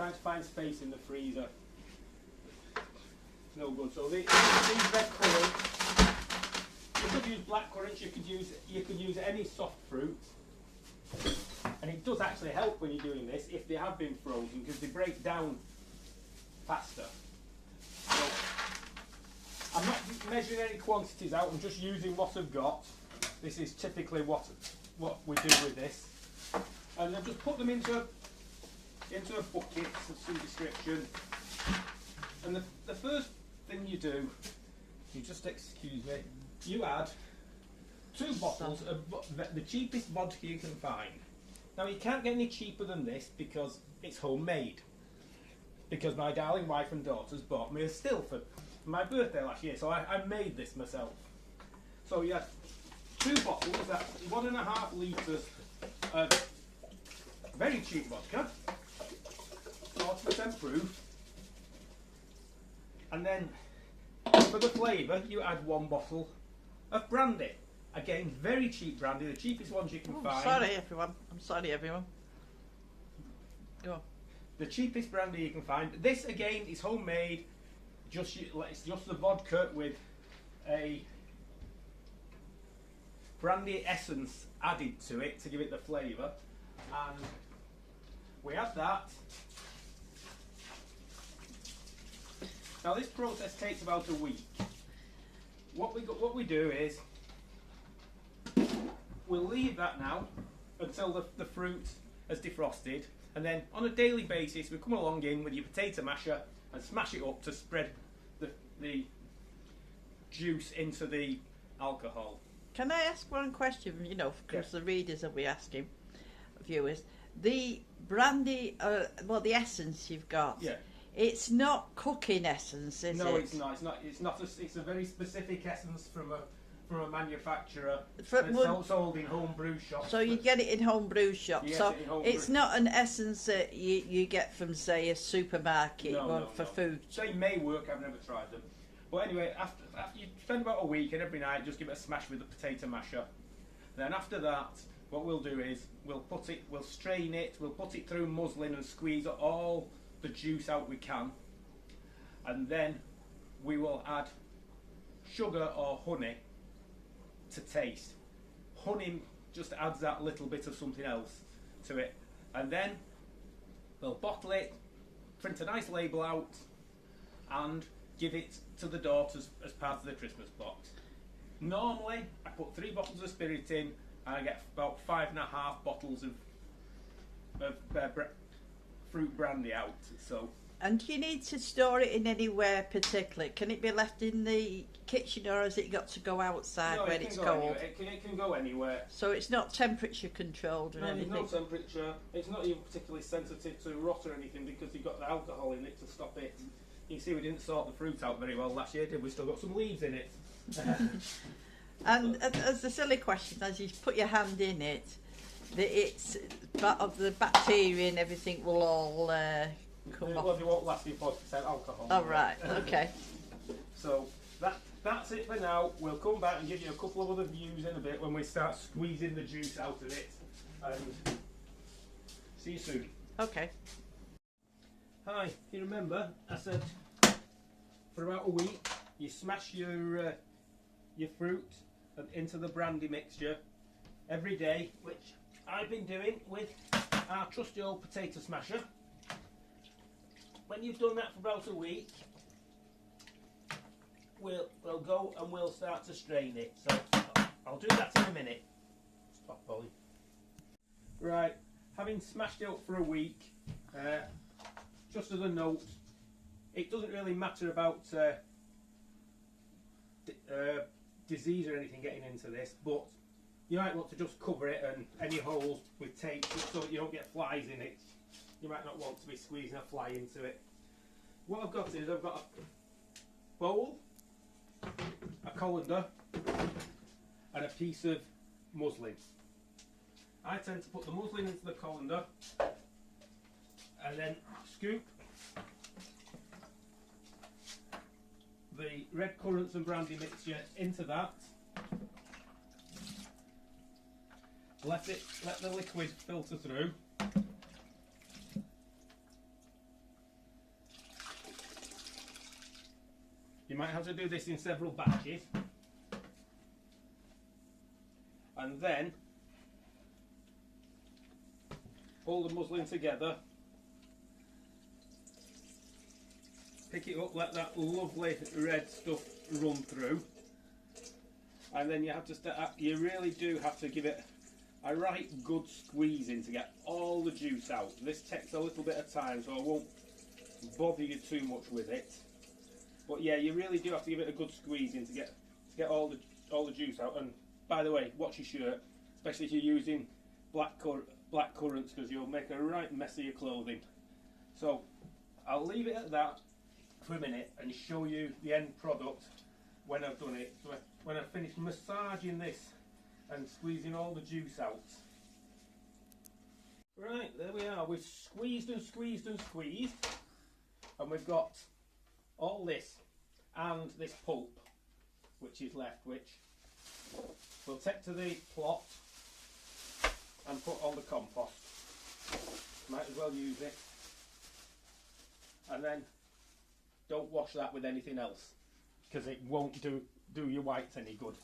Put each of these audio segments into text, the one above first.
trying to find space in the freezer. No good. So these red currants, you could use black currants. You could use any soft fruit, and it does actually help when you're doing this if they have been frozen because they break down faster. So I'm not measuring any quantities out. I'm just using what I've got. This is typically what we do with this, and I've just put them into a bucket of some description. And the first thing you do, you just excuse me, you add 2 bottles of the cheapest vodka you can find. Now you can't get any cheaper than this because it's homemade. Because my darling wife and daughters bought me a still for my birthday last year, so I made this myself. So you have 2 bottles, that's 1.5 litres of very cheap vodka, 40% proof. And then for the flavour you add 1 bottle of brandy. Again, very cheap brandy, the cheapest ones you can find. I'm sorry everyone. Go on. The cheapest brandy you can find. This again is homemade. It's just the vodka with a brandy essence added to it to give it the flavour. And we add that. Now this process takes about a week. What we do is we'll leave that now until the fruit has defrosted, and then on a daily basis we come along in with your potato masher and smash it up to spread the juice into the alcohol. Can I ask one question? You know, because the readers will be asking, viewers, the brandy, the essence you've got. Yeah. It's not cooking essence, is it? No, it's not. It's a very specific essence from a manufacturer. Sold in homebrew shops. So you get it in homebrew shops. Yes, so it's not an essence that you get from, say, a supermarket for food. They may work. I've never tried them. But anyway, after you spend about a week, and every night just give it a smash with the potato masher. Then after that, what we'll do is we'll strain it. We'll put it through muslin and squeeze all the juice out we can, and then we will add sugar or honey to taste. Honey just adds that little bit of something else to it, and then we'll bottle it, print a nice label out, and give it to the daughters as part of the Christmas box. Normally I put 3 bottles of spirit in and I get about 5.5 bottles of fruit brandy out. So. And do you need to store it in anywhere particular? Can it be left in the kitchen, or has it got to go outside when it's cold? It can go anywhere. So it's not temperature controlled or anything? No temperature. It's not even particularly sensitive to rot or anything because you've got the alcohol in it to stop it. You see, we didn't sort the fruit out very well last year, did we? Still got some leaves in it. And as a silly question, as you put your hand in it, it's of the bacteria and everything will all come off. Well, they won't last you 40% alcohol. Oh right, okay. So that's it for now. We'll come back and give you a couple of other views in a bit when we start squeezing the juice out of it. And see you soon. Okay. Hi, you remember I said for about a week you smash your fruit into the brandy mixture every day, which I've been doing with our trusty old potato smasher. When you've done that for about a week, we'll go and we'll start to strain it. So I'll do that in a minute. Stop, Polly. Right, having smashed it up for a week, just as a note, it doesn't really matter about disease or anything getting into this, but you might want to just cover it and any holes with tape just so that you don't get flies in it. You might not want to be squeezing a fly into it. What I've got is I've got a bowl, a colander and a piece of muslin. I tend to put the muslin into the colander and then scoop the red currants and brandy mixture into that. Let the liquid filter through. might have to do this in several batches. And then pull the muslin together, pick it up, let that lovely red stuff run through, and then you have to you really do have to give it a right good squeezing to get all the juice out. This takes a little bit of time, so I won't bother you too much with it. But yeah, you really do have to give it a good squeezing to get all the juice out. And by the way, watch your shirt, especially if you're using black currants, because you'll make a right mess of your clothing. So I'll leave it at that for a minute and show you the end product when I've done it. So when I've finished massaging this and squeezing all the juice out. Right, there we are. We've squeezed and squeezed and squeezed, and we've got all this and this pulp which is left, which we'll take to the plot and put on the compost. Might as well use it. And then don't wash that with anything else, because it won't do your whites any good.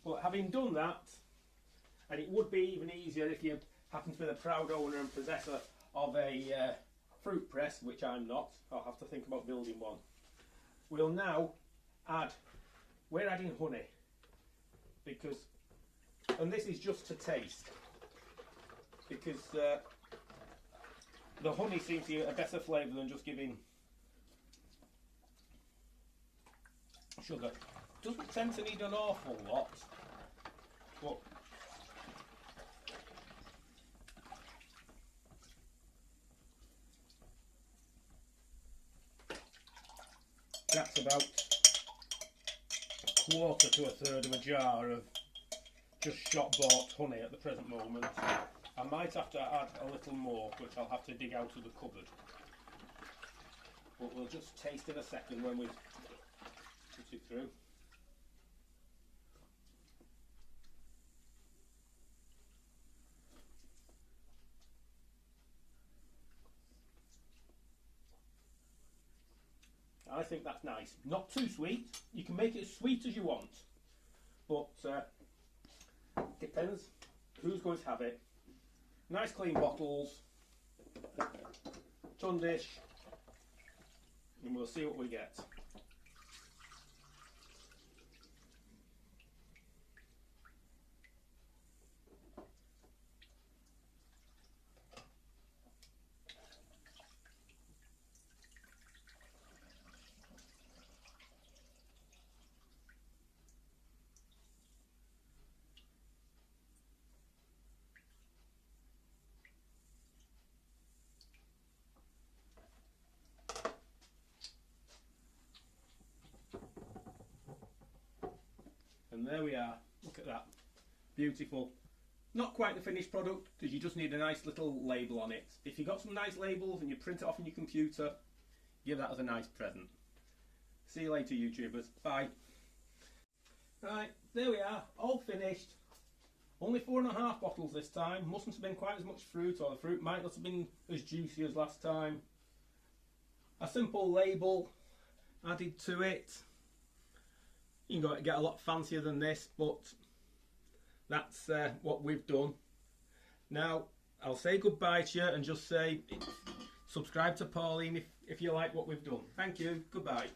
But having done that, and it would be even easier if you happen to be the proud owner and possessor of a fruit press, which I'm not. I'll have to think about building one. We'll now add, we're adding honey, because, and this is just to taste, because the honey seems to give a better flavour than just giving sugar. Doesn't tend to need an awful lot, but that's about a quarter to a third of a jar of just shop bought honey at the present moment. I might have to add a little more, which I'll have to dig out of the cupboard. But we'll just taste in a second when we put it through. I think that's nice. Not too sweet. You can make it as sweet as you want, but depends who's going to have it. Nice clean bottles, ton dish, and we'll see what we get. And there we are. Look at that. Beautiful. Not quite the finished product, because you just need a nice little label on it. If you've got some nice labels and you print it off on your computer, give that as a nice present. See you later, YouTubers. Bye. Right, there we are. All finished. Only 4.5 bottles this time. Mustn't have been quite as much fruit, or the fruit might not have been as juicy as last time. A simple label added to it. You can get a lot fancier than this, but that's what we've done. Now, I'll say goodbye to you and just say subscribe to Pauline if you like what we've done. Thank you. Goodbye.